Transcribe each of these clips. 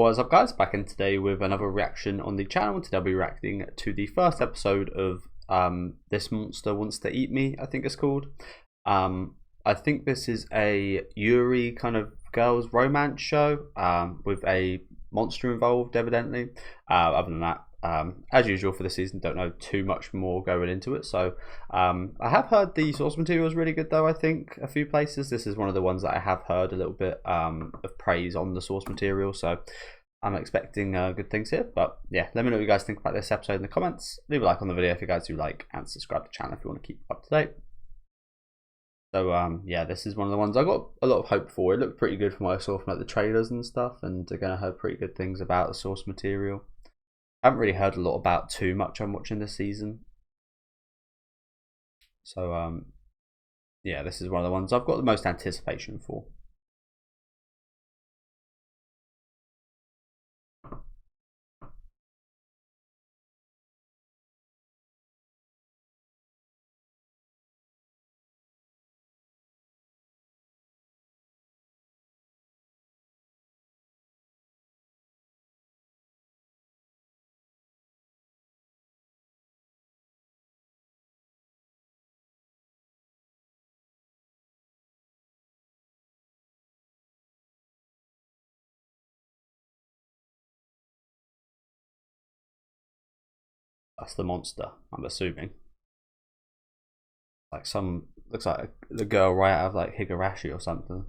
What's up, guys? Back in today with another reaction on the channel. Today I'll be reacting to the first episode of This Monster Wants to Eat Me, I think it's called. I think this is a Yuri kind of girls romance show with a monster involved, evidently. Other than that, as usual for the season, don't know too much more going into it. So I have heard the source material is really good, though. I think a few places. This is one of the ones that I have heard a little bit of praise on the source material. So I'm expecting good things here. But yeah, let me know what you guys think about this episode in the comments. Leave a like on the video if you guys do like, and subscribe to the channel if you want to keep up to date. So yeah, this is one of the ones I got a lot of hope for. It looked pretty good from what I saw from like the trailers and stuff, and again I heard pretty good things about the source material. I haven't really heard a lot about too much I'm watching this season. So yeah, this is one of the ones I've got the most anticipation for. That's the monster, I'm assuming. Like some, looks like the girl right out of like Higurashi or something.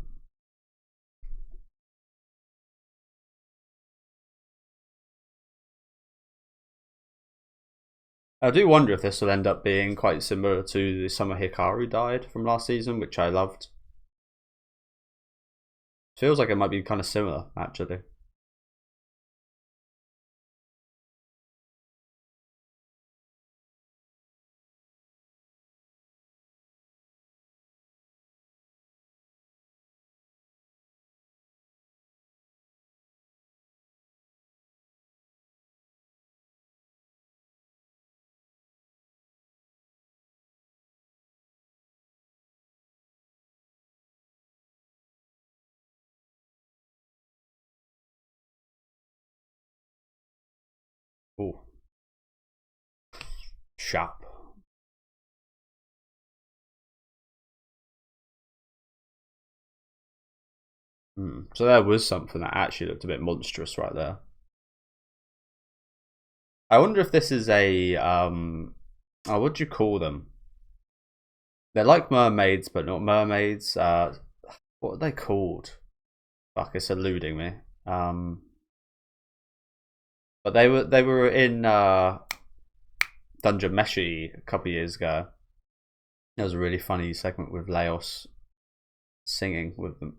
I do wonder if this will end up being quite similar to the Summer Hikaru died from last season, which I loved. Feels like it might be kind of similar, actually. Ooh. Sharp. So there was something that actually looked a bit monstrous right there. I wonder if this is a oh, what do you call them? They're like mermaids, but not mermaids. What are they called? Fuck, it's eluding me. But they were in Dungeon Meshi a couple years ago. There was a really funny segment with Laos singing with them.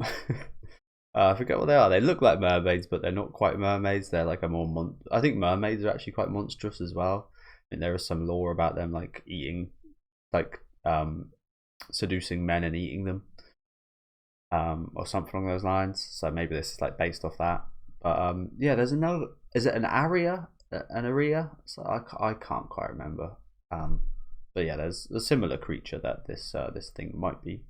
I forget what they are. They look like mermaids, but they're not quite mermaids. They're like a more I think mermaids are actually quite monstrous as well. I think there is some lore about them like eating, like seducing men and eating them, or something along those lines. So maybe this is like based off that. But yeah, there's another. Is it an aria? An aria? So I can't quite remember. But yeah, there's a similar creature that this thing might be.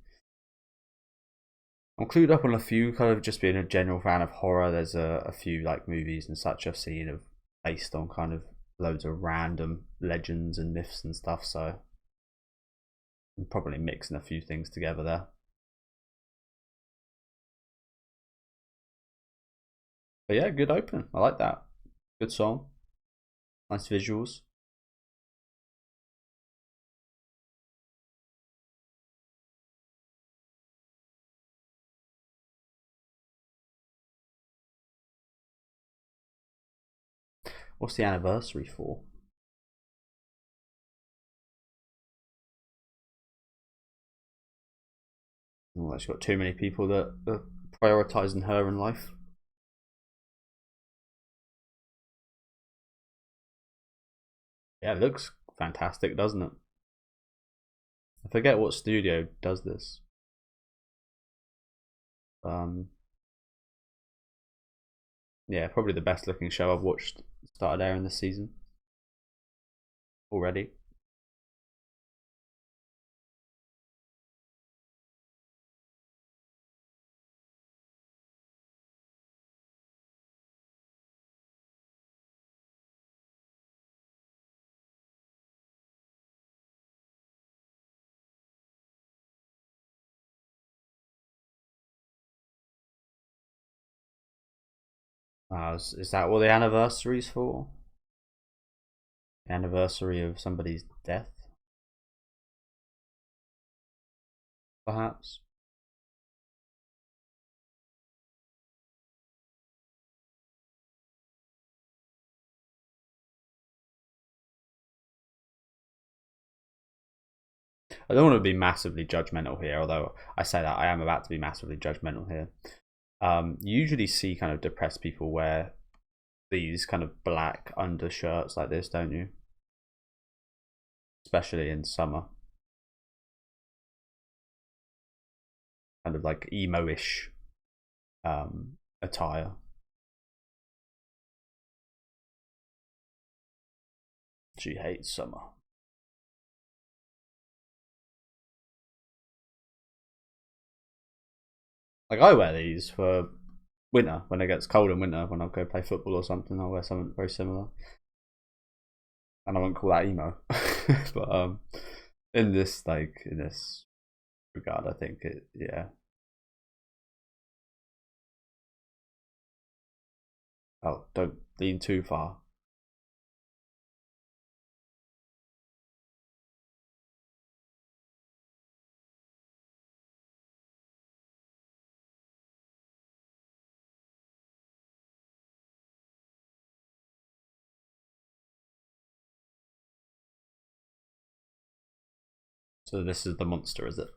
I'm clued up on a few, kind of just being a general fan of horror. There's a few like movies and such I've seen of based on kind of loads of random legends and myths and stuff. So I'm probably mixing a few things together there. But yeah, good opening. I like that. Good song. Nice visuals. What's the anniversary for? Oh, she's got too many people that are prioritizing her in life. Yeah, it looks fantastic, doesn't it? I forget what studio does this. Yeah, probably the best looking show I've watched started airing this season already. Is that what the anniversary's for? The anniversary of somebody's death? Perhaps? I don't want to be massively judgmental here, although I say that I am about to be massively judgmental here. You usually see kind of depressed people wear these kind of black undershirts like this, don't you? Especially in summer. Kind of like emo-ish attire. She hates summer. Like I wear these for winter when it gets cold in winter. When I go play football or something, I'll wear something very similar. And I won't call that emo, but in this regard, I think it yeah. Oh, don't lean too far. So this is the monster, is it?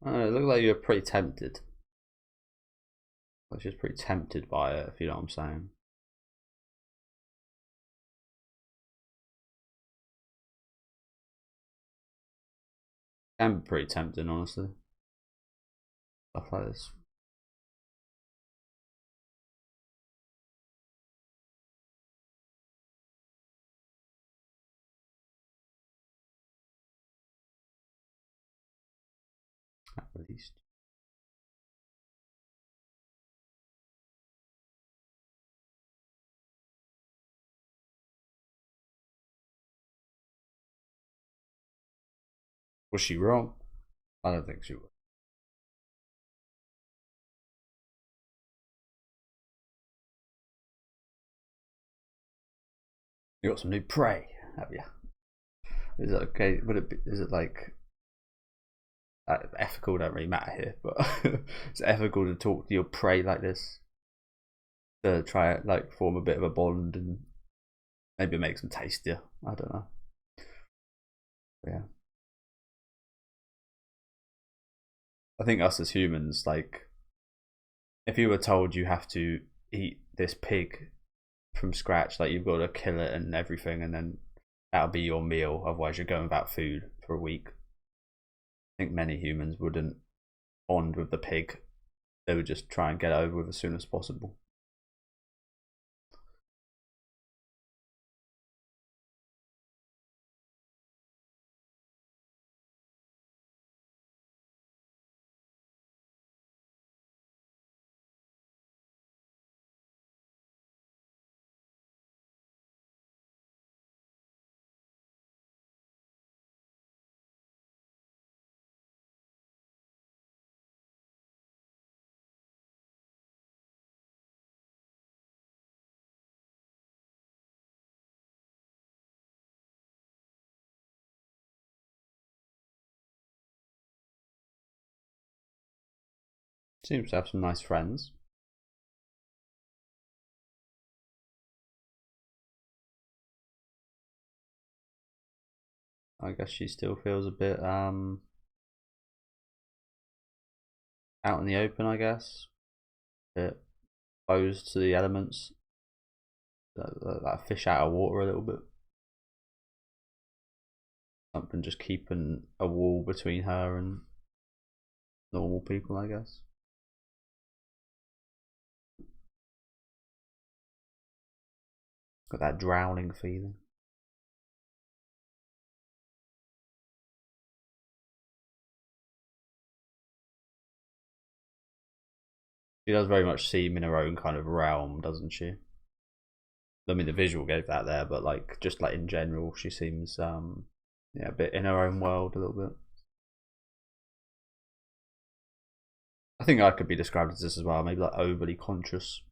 It looks like you're pretty tempted. Like she's pretty tempted by it, if you know what I'm saying. Can be pretty tempting, honestly. Stuff like this. At least. Was she wrong? I don't think she was. You got some new prey, have you? Is it okay? Would it be? Is it like ethical? Don't really matter here, but it's ethical to talk to your prey like this, to try it, like form a bit of a bond and maybe make them tastier. I don't know. But yeah, I think us as humans, like, if you were told you have to eat this pig from scratch, like you've got to kill it and everything, and then that'll be your meal. Otherwise, you're going without food for a week. I think many humans wouldn't bond with the pig. They would just try and get it over with as soon as possible. Seems to have some nice friends. I guess she still feels a bit out in the open, I guess. A bit exposed to the elements. That fish out of water a little bit. Something just keeping a wall between her and normal people, I guess. Got that drowning feeling. She does very much seem in her own kind of realm, doesn't she? I mean, the visual gave that there, but like just like in general, she seems yeah, a bit in her own world a little bit. I think I could be described as this as well, maybe like overly conscious.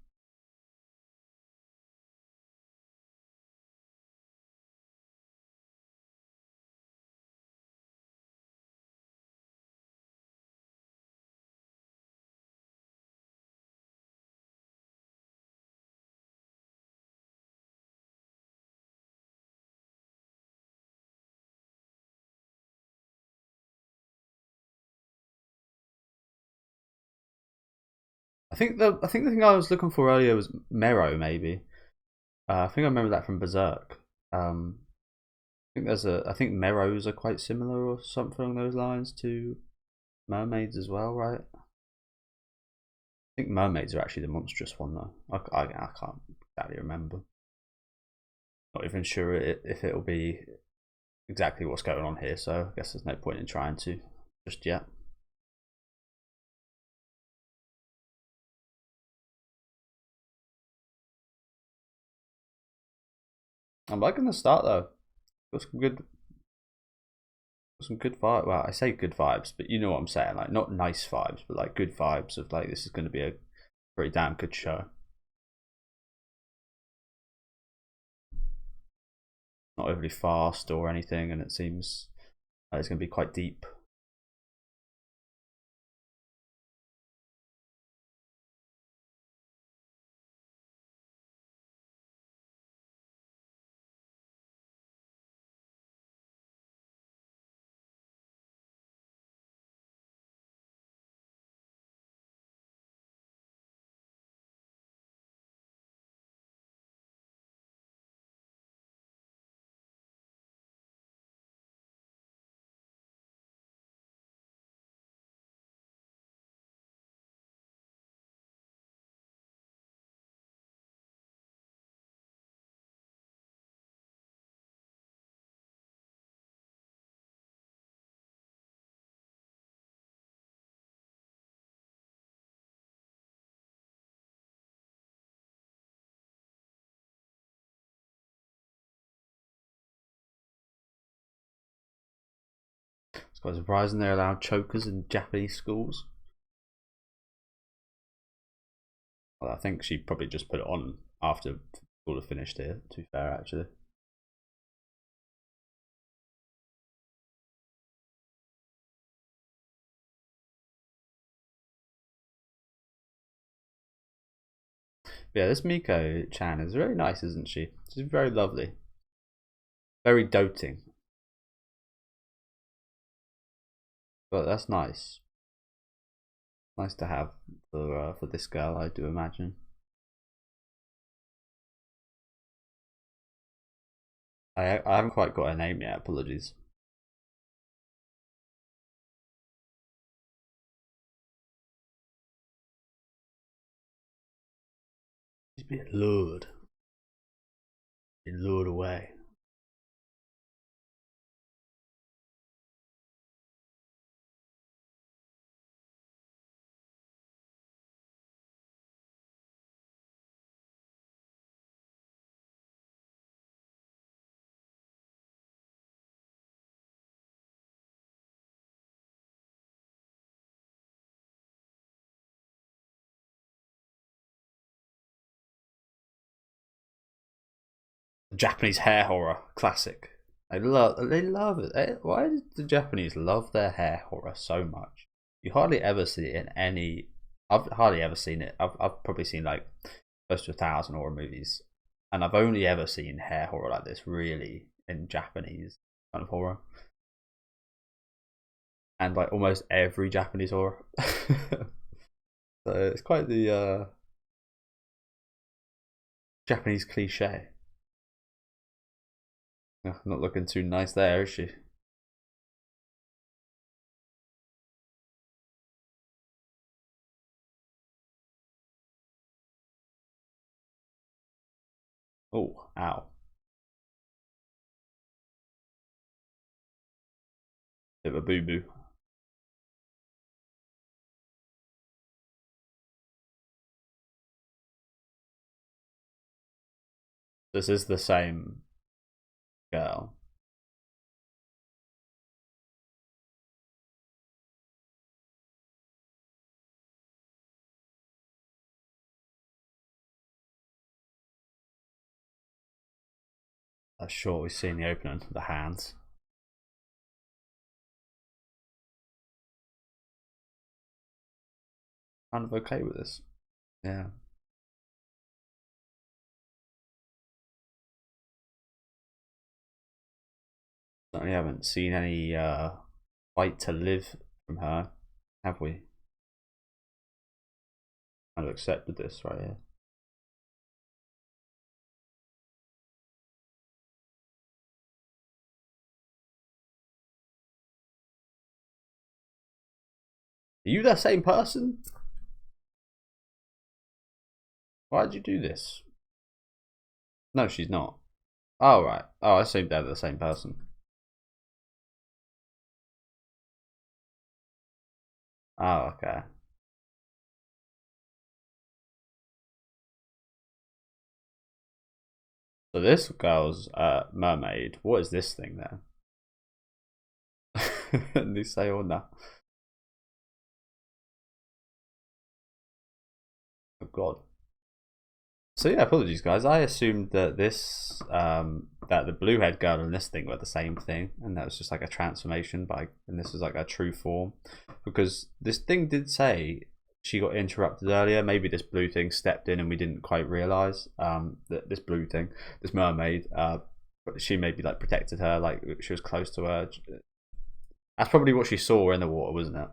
I think the thing I was looking for earlier was Mero, maybe. I think I remember that from Berserk. I think I think Meros are quite similar or something along those lines to mermaids as well, right? I think mermaids are actually the monstrous one though. I can't exactly remember. Not even sure if it'll be exactly what's going on here, so I guess there's no point in trying to just yet. I'm liking the start though. Got some good vibes. Well, I say good vibes, but you know what I'm saying. Like not nice vibes, but like good vibes of like this is going to be a pretty damn good show. Not overly fast or anything, and it seems like it's going to be quite deep. It's quite surprising they allowed chokers in Japanese schools. Well, I think she probably just put it on after school had finished here, to be fair, actually. But yeah, this Miko Chan is very nice, isn't she? She's very lovely. Very doting. But that's nice. Nice to have for this girl, I do imagine. I haven't quite got her name yet, apologies. She's being lured away. Japanese hair horror, classic. They love it. Why do the Japanese love their hair horror so much? You hardly ever see it in any. I've hardly ever seen it. I've probably seen like close to 1,000 horror movies, and I've only ever seen hair horror like this really in Japanese kind of horror, and like almost every Japanese horror. So it's quite the Japanese cliche. Not looking too nice there, is she? Oh, ow. Bit of a boo boo. This is the same girl. That's short. We've seen the opening, the hands. Kind of okay with this. Yeah. Certainly haven't seen any fight to live from her, have we? Kind of accepted this right here. Are you the same person? Why'd you do this? No, she's not. Oh, right. Oh, I assumed they're the same person. Oh, okay. So this girl's mermaid. What is this thing then? They say or no? Oh God. So yeah, apologies guys. I assumed that this that the blue head girl and this thing were the same thing, and that was just like a transformation and this was like a true form, because this thing did say she got interrupted earlier. Maybe this blue thing stepped in and we didn't quite realize that this blue thing, this mermaid, she maybe like protected her, like she was close to her. That's probably what she saw in the water, wasn't it?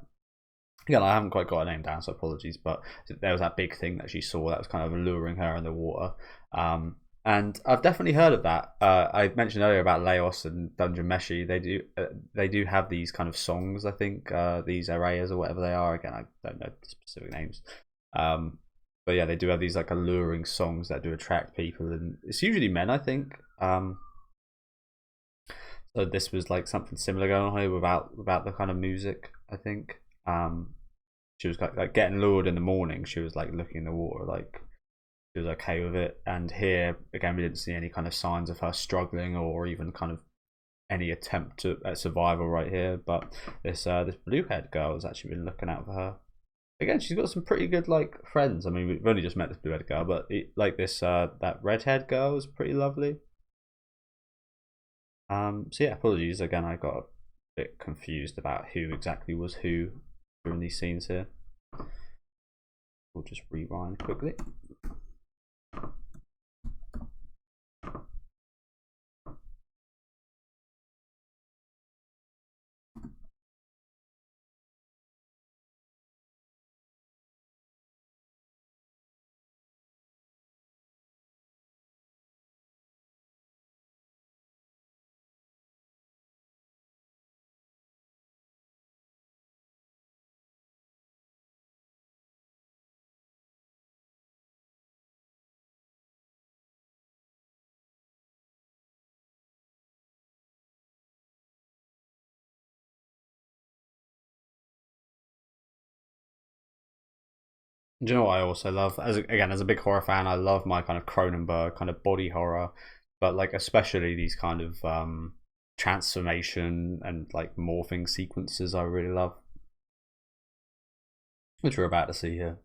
Yeah, I haven't quite got her name down, so apologies. But there was that big thing that she saw that was kind of luring her in the water. And I've definitely heard of that. I mentioned earlier about Laos and Dungeon Meshi. They do have these kind of songs. I think these areas or whatever they are. Again, I don't know the specific names. But yeah, they do have these like alluring songs that do attract people, and it's usually men, I think. So this was like something similar going on here without the kind of music, I think. She was like getting lured in the morning. She was like looking in the water, like she was okay with it. And here again, we didn't see any kind of signs of her struggling or even kind of any attempt at survival right here. But this blue haired girl has actually been looking out for her. Again, she's got some pretty good like friends. I mean, we've only just met this blue haired girl, but like this that red haired girl is pretty lovely. So yeah, apologies again. I got a bit confused about who exactly was who during these scenes here. We'll just rewind quickly. Do you know what I also love? As a big horror fan, I love my kind of Cronenberg kind of body horror, but like especially these kind of transformation and like morphing sequences. I really love, which we're about to see here.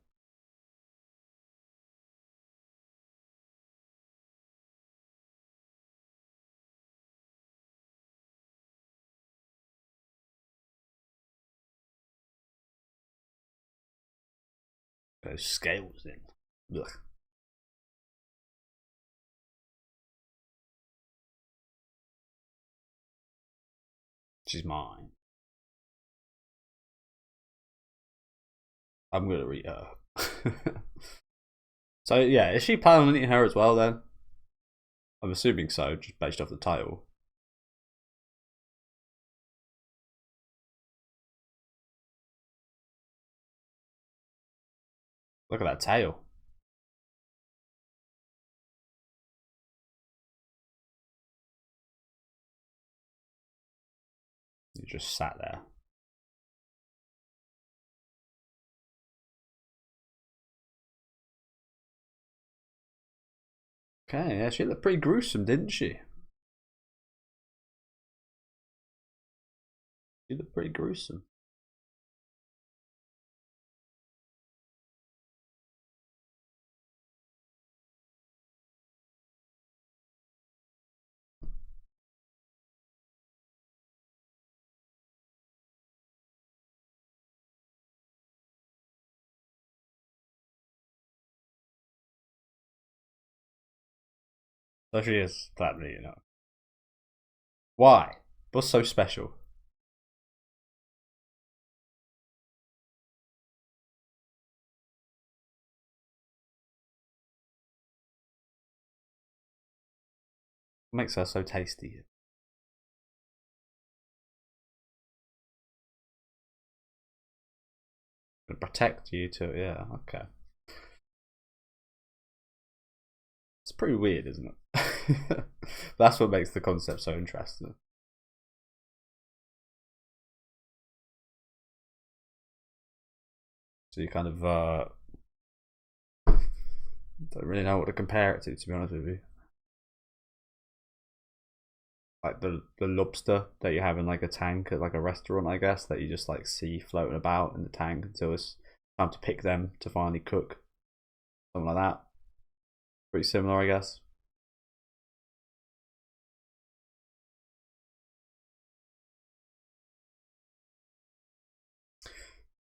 Those scales in. Ugh. She's mine. I'm gonna eat her. So yeah, is she planning on eating her as well then? I'm assuming so, just based off the title. Look at that tail. You just sat there. Okay, yeah, she looked pretty gruesome, didn't she? She looked pretty gruesome. So she is flatly, you know. Why? What's so special? What makes her so tasty? To protect you too, yeah, okay. It's pretty weird, isn't it? That's what makes the concept so interesting. So you kind of don't really know what to compare it to be honest with you. Like the lobster that you have in like a tank at like a restaurant, I guess, that you just like see floating about in the tank until it's time to pick them to finally cook. Something like that. Pretty similar, I guess.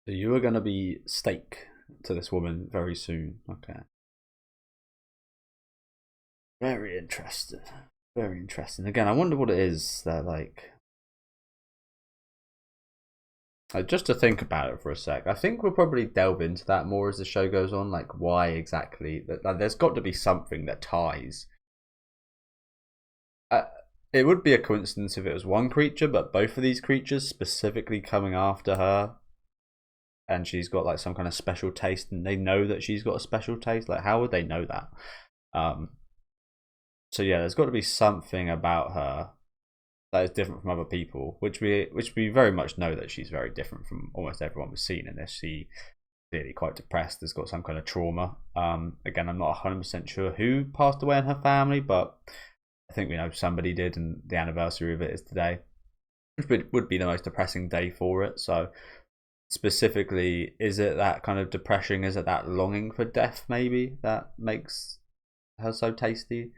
So you are going to be steak to this woman very soon. Okay. Very interesting. Very interesting. Again, I wonder what it is that like just to think about it for a sec. I think we'll probably delve into that more as the show goes on. Like why exactly? Like, there's got to be something that ties. Uh, it would be a coincidence if it was one creature, but both of these creatures specifically coming after her, and she's got like some kind of special taste, and they know that she's got a special taste. Like, how would they know that? Um, so yeah, there's got to be something about her that is different from other people, which we very much know that she's very different from almost everyone we've seen in this. She clearly quite depressed, has got some kind of trauma. Again, I'm not 100% sure who passed away in her family, but I think we know somebody did, and the anniversary of it is today, which would be the most depressing day for it. So specifically, is it that kind of depression? Is it that longing for death maybe that makes her so tasty?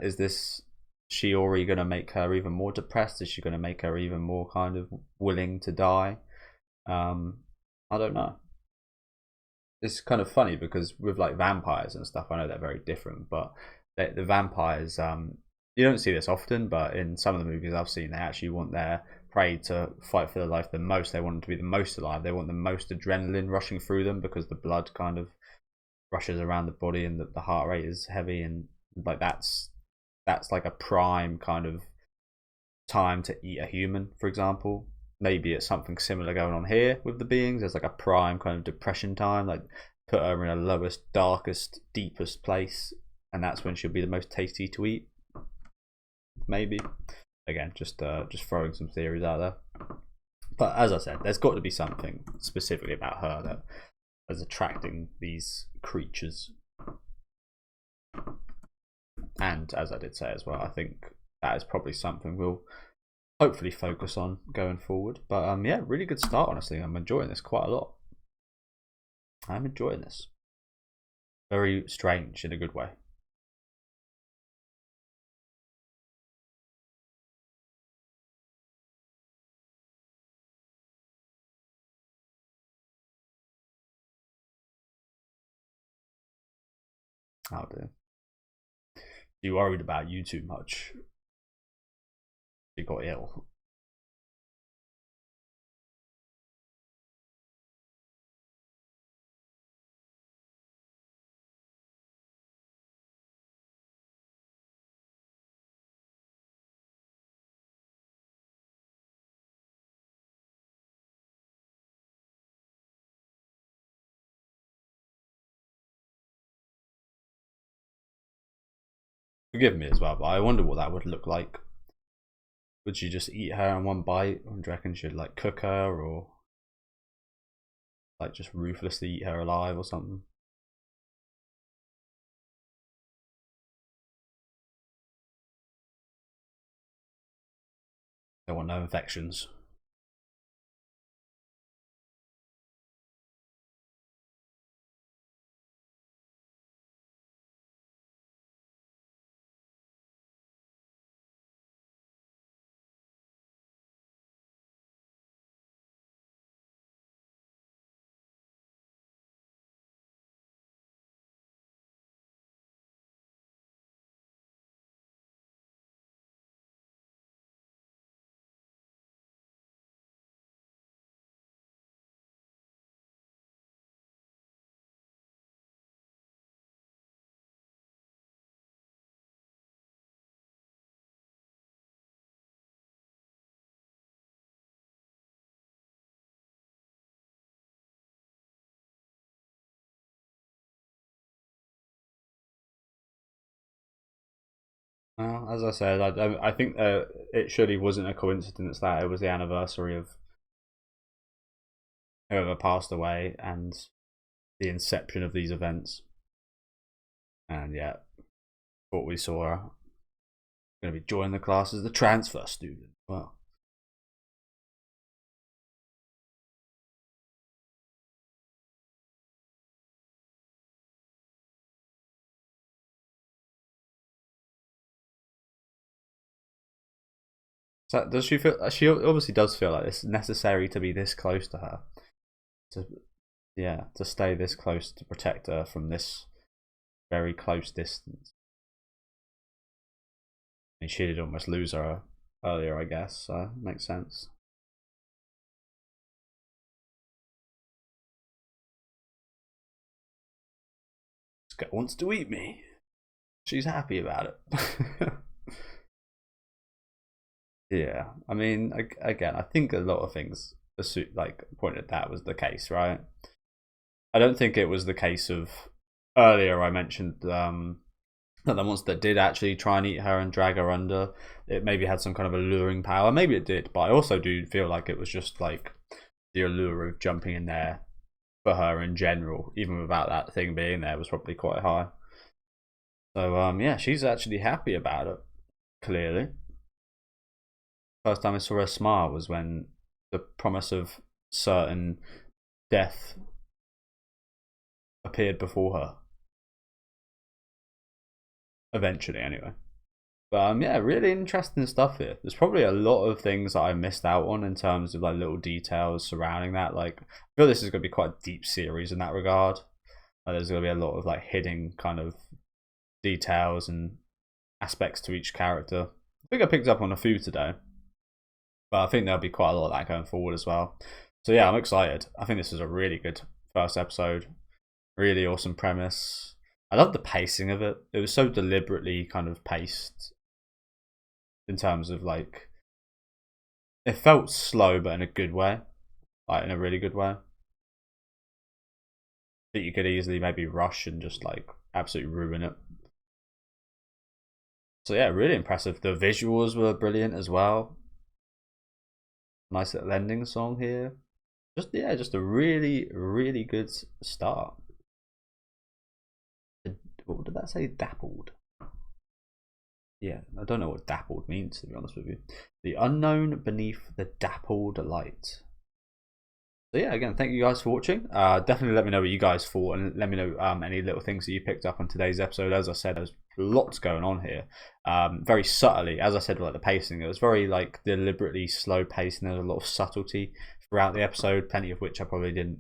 Is this Shiori going to make her even more depressed? Is she going to make her even more kind of willing to die? I don't know. It's kind of funny because with like vampires and stuff, I know they're very different, but the vampires, you don't see this often, but in some of the movies I've seen, they actually want their prey to fight for their life the most. They want them to be the most alive. They want the most adrenaline rushing through them because the blood kind of rushes around the body and the heart rate is heavy, and like that's like a prime kind of time to eat a human, for example. Maybe it's something similar going on here with the beings. There's like a prime kind of depression time, like put her in a lowest, darkest, deepest place, and that's when she'll be the most tasty to eat. Maybe. Again, just throwing some theories out there. But as I said, there's got to be something specifically about her that is attracting these creatures. And as I did say as well, I think that is probably something we'll hopefully focus on going forward. But yeah, really good start, honestly. I'm enjoying this quite a lot. I'm enjoying this. Very strange in a good way. Oh dear. You worried about you too much. You got ill. Forgive me as well, but I wonder what that would look like. Would she just eat her in one bite? Or do you reckon she'd like cook her or like just ruthlessly eat her alive or something? Don't want no infections. Well, as I said, I think it surely wasn't a coincidence that it was the anniversary of whoever passed away and the inception of these events. And yeah, what we saw her going to be joining the class as the transfer student. Well, so does she feel? She obviously does feel like it's necessary to be this close to her, to to stay this close to protect her from this very close distance. I mean, she did almost lose her earlier, I guess. So makes sense. This guy wants to eat me. She's happy about it. Yeah, I mean, again, I think a lot of things like pointed that was the case, right? I don't think it was the case of earlier. I mentioned that the monster did actually try and eat her and drag her under. It maybe had some kind of alluring power. Maybe it did, but I also do feel like it was just like the allure of jumping in there for her in general, even without that thing being there, was probably quite high. So yeah, she's actually happy about it. Clearly. First time I saw her smile was when the promise of certain death appeared before her. Eventually, anyway. But yeah, really interesting stuff here. There's probably a lot of things that I missed out on in terms of like little details surrounding that. Like, I feel this is going to be quite a deep series in that regard. There's going to be a lot of like hidden kind of details and aspects to each character. I think I picked up on a few today, but I think there'll be quite a lot of that going forward as well. So yeah, I'm excited. I think this is a really good first episode. Really awesome premise. I love the pacing of it. It was so deliberately kind of paced in terms of like, it felt slow but in a good way, like in a really good way. That you could easily maybe rush and just like absolutely ruin it. So yeah, really impressive. The visuals were brilliant as well. Nice little ending song here. Just a really good start. What did that say? Dappled. Yeah, I don't know what dappled means, to be honest with you. The unknown beneath the dappled light. So yeah, again, thank you guys for watching. Definitely let me know what you guys thought, and let me know any little things that you picked up on today's episode. As I said, there's lots going on here. Very subtly, as I said, like the pacing, it was very like deliberately slow paced, and there's a lot of subtlety throughout the episode, plenty of which I probably didn't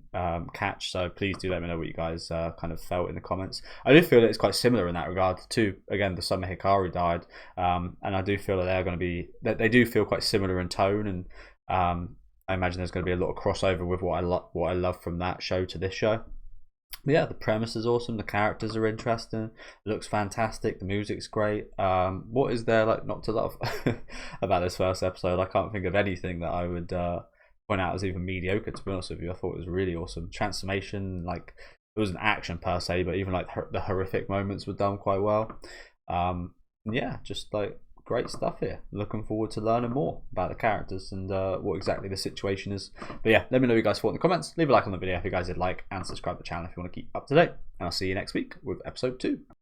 catch. So please do let me know what you guys kind of felt in the comments. I do feel that it's quite similar in that regard to, again, the summer Hikaru died, and I do feel that they're going to be, that they do feel quite similar in tone, and I imagine there's going to be a lot of crossover with what I love from that show to this show. But yeah, the premise is awesome. The characters are interesting. It looks fantastic. The music's great. What is there like not to love about this first episode? I can't think of anything that I would point out as even mediocre. To be honest with you, I thought it was really awesome. Transformation, like it wasn't action per se, but even like the horrific moments were done quite well. Yeah, just like great stuff here. Looking forward to learning more about the characters and what exactly the situation is. But yeah, let me know what you guys thought in the comments. Leave a like on the video if you guys did like, and subscribe to the channel if you want to keep up to date. And I'll see you next week with episode 2.